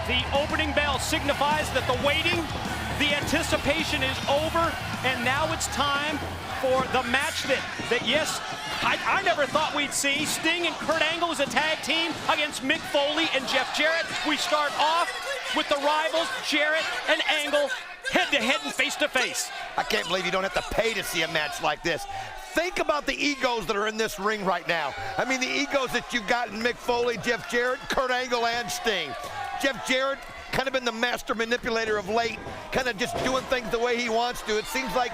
The opening bell signifies that the waiting, the anticipation is over, and now it's time for the match that yes, I never thought we'd see. Sting and Kurt Angle as a tag team against Mick Foley and Jeff Jarrett. We start off with the rivals, Jarrett and Angle, head-to-head and face-to-face. I can't believe you don't have to pay to see a match like this. Think about the egos that are in this ring right now. I mean, the egos that you've got in Mick Foley, Jeff Jarrett, Kurt Angle, and Sting. Jeff Jarrett kind of been the master manipulator of late, kind of just doing things the way he wants to. It seems like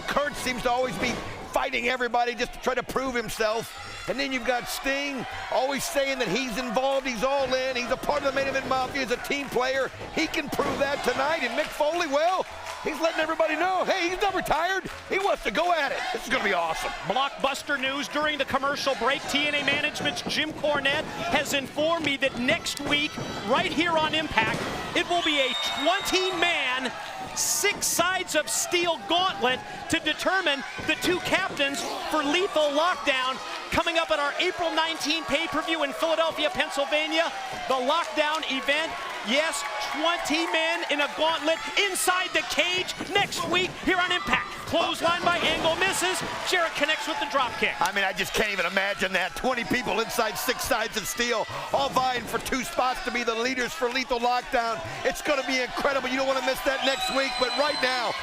Kurt seems to always be fighting everybody just to try to prove himself. And then you've got Sting always saying that he's involved, he's all in, he's a part of the Main Event Mafia, he's a team player. He can prove that tonight. And Mick Foley, well, he's letting everybody know, hey, he's not retired. He wants to go at it. This is going to be awesome. Blockbuster news during the commercial break. TNA Management's Jim Cornette has informed me that next week, right here on Impact, it will be a 20-man, 6 sides of steel gauntlet to determine the 2 captains for Lethal Lockdown. Coming up at our April 19 pay-per-view in Philadelphia, Pennsylvania, the Lockdown event. Yes, 20 men in a gauntlet inside the cage next week here on Impact. Clothesline by Angle misses. Jarrett connects with the dropkick. I mean, I just can't even imagine that. 20 people inside 6 sides of steel, all vying for 2 spots to be the leaders for Lethal Lockdown. It's going to be incredible. You don't want to miss that next week. But right now,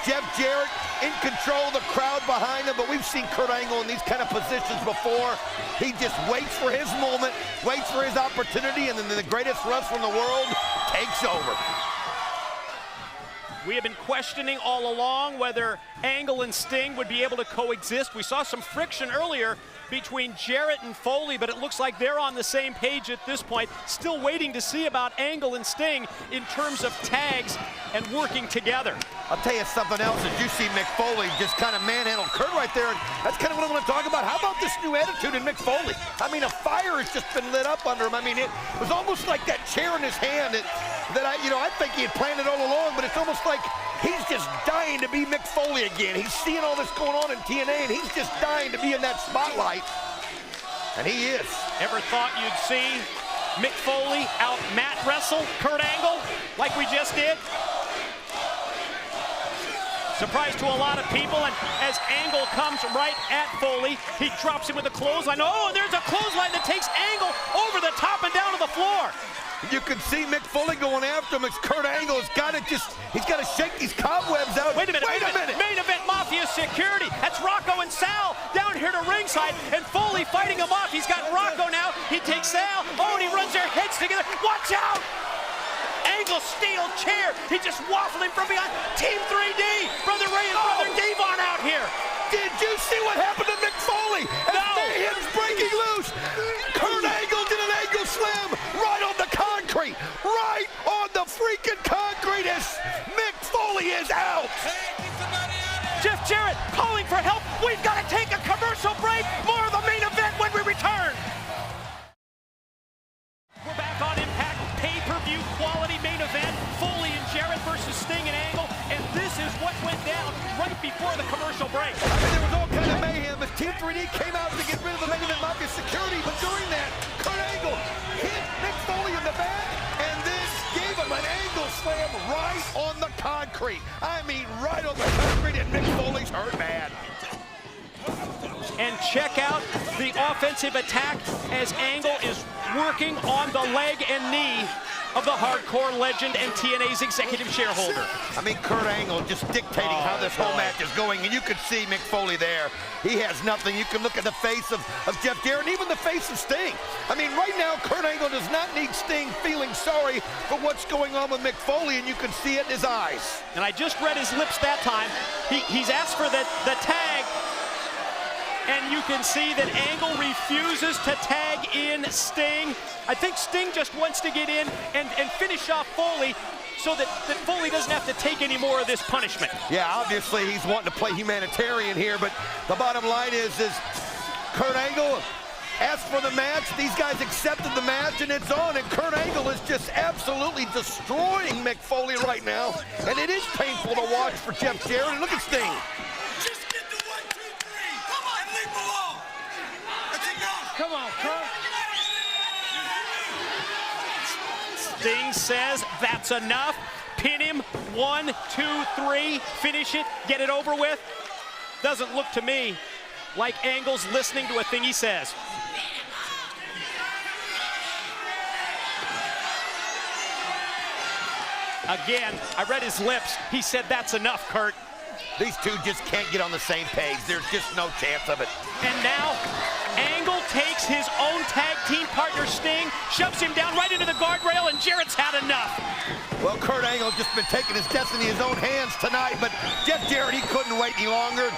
Jeff Jarrett in control, the crowd behind him, but we've seen Kurt Angle in these kind of positions before. He just waits for his moment, waits for his opportunity, and then the greatest wrestler in the world takes over. We have been questioning all along whether Angle and Sting would be able to coexist. We saw some friction earlier between Jarrett and Foley, but it looks like they're on the same page at this point. Still waiting to see about Angle and Sting in terms of tags and working together. I'll tell you something else, as you see Mick Foley just kind of manhandle Kurt right there, and that's kind of what I want to talk about. How about this new attitude in Mick Foley? I mean, a fire has just been lit up under him. I mean, it was almost like that chair in his hand that I think he had planned it all along, but it's almost like he's just dying to be Mick Foley again. He's seeing all this going on in TNA, and he's just dying to be in that spotlight. And he is. Ever thought you'd see Mick Foley out mat wrestle Kurt Angle like we just did? Surprise to a lot of people, and as Angle comes right at Foley, he drops him with a clothesline. Oh, and there's a clothesline that takes Angle over the top and down to the floor. You can see Mick Foley going after him as Kurt Angle has got to he's got to shake these cobwebs out. Wait a minute. Main Event Mafia security. That's Rocco and Sal down here to ringside, and Foley fighting him off. He's got Rocco now. He takes Sal. Oh, and he runs their heads together. Watch out! Angle steel chair. He just waffled him from behind. Team 3D. Brother Ray and Brother Devon out here. Did you see what happened to Mick Foley? As Mayhem's breaking loose. Kurt Angle did an angle slam right on the concrete. Right on the freaking concrete as Mick Foley is out. Jeff Jarrett calling for help. We've got to take a commercial break. More of the main event when we return. We're back on Impact. Pay-per-view quality main event. Foley and Jarrett versus Sting and Angle. And this is what went down right before the commercial break. I mean, there was all kind of mayhem as Team 3D came out to get rid of the Main Event Mafia security. But during that, Kurt Angle hit Mick Foley in the back, and this gave him an angle slam right on the concrete. I mean, right on the concrete, and Mick Foley's hurt bad. And check out the offensive attack as Angle is working on the leg and knee of the hardcore legend and TNA's executive shareholder. I mean, Kurt Angle just dictating how this whole match is going, and you can see Mick Foley there. He has nothing. You can look at the face of Jeff Jarrett, and even the face of Sting. I mean, right now, Kurt Angle does not need Sting feeling sorry for what's going on with Mick Foley, and you can see it in his eyes. And I just read his lips that time. He's asked for the tag, and you can see that Angle refuses to tag in Sting. I think Sting just wants to get in and finish off Foley so that Foley doesn't have to take any more of this punishment. Yeah, obviously he's wanting to play humanitarian here, but the bottom line is Kurt Angle asked for the match, these guys accepted the match, and it's on, and Kurt Angle is just absolutely destroying Mick Foley right now, and it is painful to watch for Jeff Jarrett. And look at Sting. Just get the 1, 2, 3. Come on, and leave him alone. Let's go. Come on, Kurt. Sting says that's enough. Pin him, 1, 2, 3, finish it, get it over with. Doesn't look to me like Angle's listening to a thing he says. Again, I read his lips. He said that's enough, Kurt. These two just can't get on the same page. There's just no chance of it. And now, Angle takes his own tag team partner, Sting, shoves him down right into the guardrail, and Jarrett's had enough. Well, Kurt Angle's just been taking his destiny in his own hands tonight, but Jeff Jarrett, he couldn't wait any longer.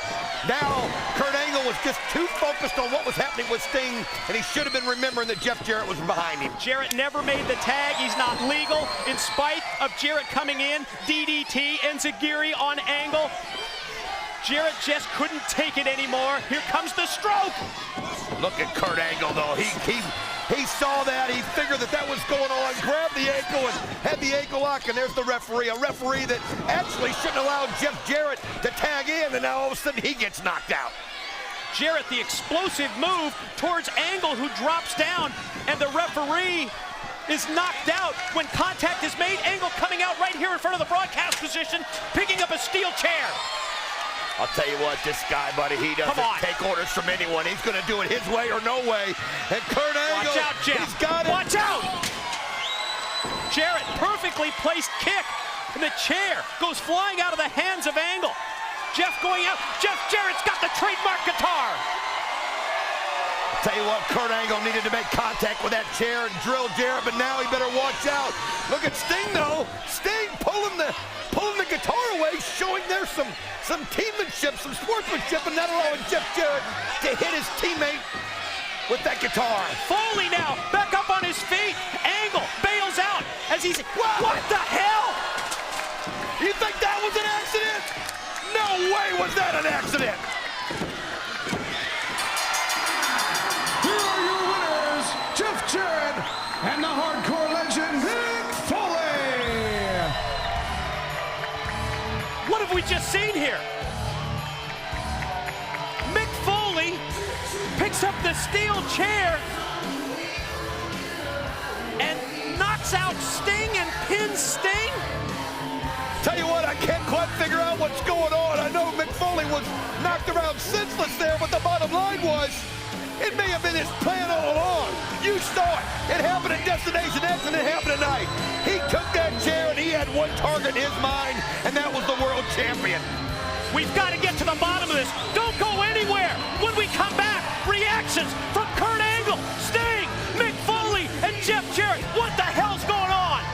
Now, Kurt Angle was just too focused on what was happening with Sting, and he should have been remembering that Jeff Jarrett was behind him. Jarrett never made the tag. He's not legal. In spite of Jarrett coming in, DDT, Enziguri on Angle. Jarrett just couldn't take it anymore. Here comes the stroke. Look at Kurt Angle, though. He saw that. He figured that was going on, grabbed the ankle and had the ankle lock, and there's the referee. A referee that actually shouldn't allow Jeff Jarrett to tag in, and now all of a sudden he gets knocked out. Jarrett, the explosive move towards Angle, who drops down, and the referee is knocked out when contact is made. Angle coming out right here in front of the broadcast position, picking up a steel chair. I'll tell you what, this guy, buddy, he doesn't take orders from anyone. He's going to do it his way or no way. And Kurt Angle, watch out, Jeff. He's got it. Watch out! Jarrett, perfectly placed kick, and the chair goes flying out of the hands of Angle. Jeff going out. Jeff Jarrett's got the trademark guitar. Tell you what, Kurt Angle needed to make contact with that chair and drill Jarrett, but now he better watch out. Look at Sting, though. Sting pulling the guitar away, showing there's some teammanship, some sportsmanship, and not allowing Jeff Jarrett to hit his teammate with that guitar. Foley now back up on his feet. Angle bails out as he's, what the hell? You think that was an accident? No way was that an accident. Here are your winners, Jeff Jarrett and the hardcore legend, Mick Foley. What have we just seen here? Mick Foley picks up the steel chair and knocks out Sting and pins Sting. Tell you what, I can't quite figure out what's going on. I know Mick Foley was knocked around senseless there, but the bottom line was, it may have been his plan all along. You saw it. It happened at Destination X, and it happened tonight. He took that chair, and he had one target in his mind, and that was the world champion. We've got to get to the bottom of this. Don't go anywhere. When we come back, reactions from Kurt Angle, Sting, Mick Foley, and Jeff Jarrett. What the hell's going on?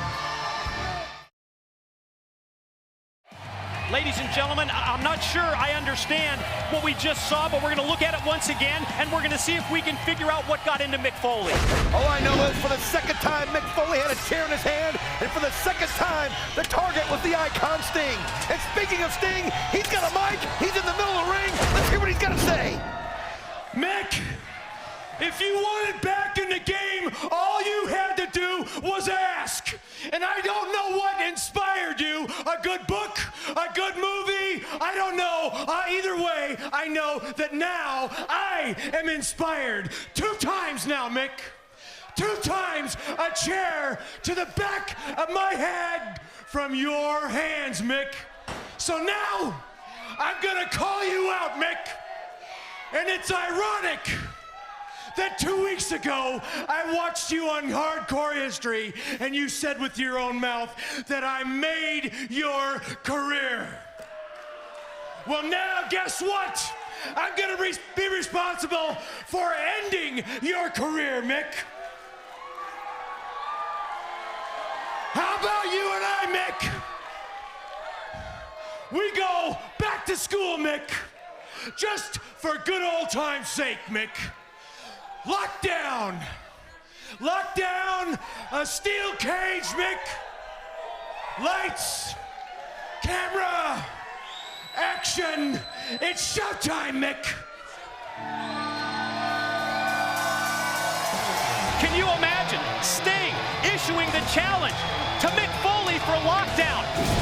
Ladies and gentlemen, I'm not sure I understand what we just saw, but we're going to look at it once again, and we're going to see if we can figure out what got into Mick Foley. All I know is for the second time, Mick Foley had a chair in his hand, and for the second time, the target was the icon Sting. And speaking of Sting, he's got a mic, he's in the middle of the ring. Let's hear what he's got to say. Mick, if you wanted back in the game, all you had to do was ask. And I don't know what inspired you. A good book, a good movie, I don't know. Either way, I know that now I am inspired. 2 times now, Mick. 2 times a chair to the back of my head from your hands, Mick. So now I'm gonna call you out, Mick. And it's ironic that 2 weeks ago, I watched you on Hardcore History, and you said with your own mouth that I made your career. Well, now, guess what? I'm gonna be responsible for ending your career, Mick. How about you and I, Mick? We go back to school, Mick. Just for good old time's sake, Mick. Lockdown! Lockdown! A steel cage, Mick! Lights! Camera! Action! It's showtime, Mick! Can you imagine Sting issuing the challenge to Mick Foley for lockdown?